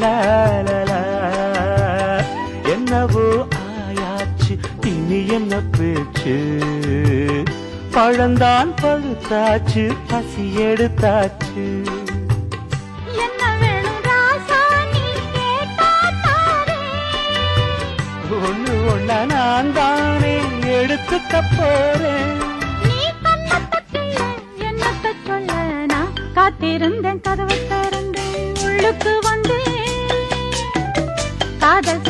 லலலலலலா. என்னவோ ஆயாச்சு இனி என்ன பேச்சு, பழந்தான் பழுத்தாச்சு பசி எடுத்தாச்சு. என்ன வேணும் ராசா நீ கேட்டா தாரேன். ஒண்ணு ஒண்ணா நான் தானே எடுத்துக்க போறேன். நீ கண்ணத்தை கிள்ள என்னத்த சொல்ல, நான் காத்திருந்தேன் கதவை திறந்து உள்ளுக்கு வந்தேன். காதல்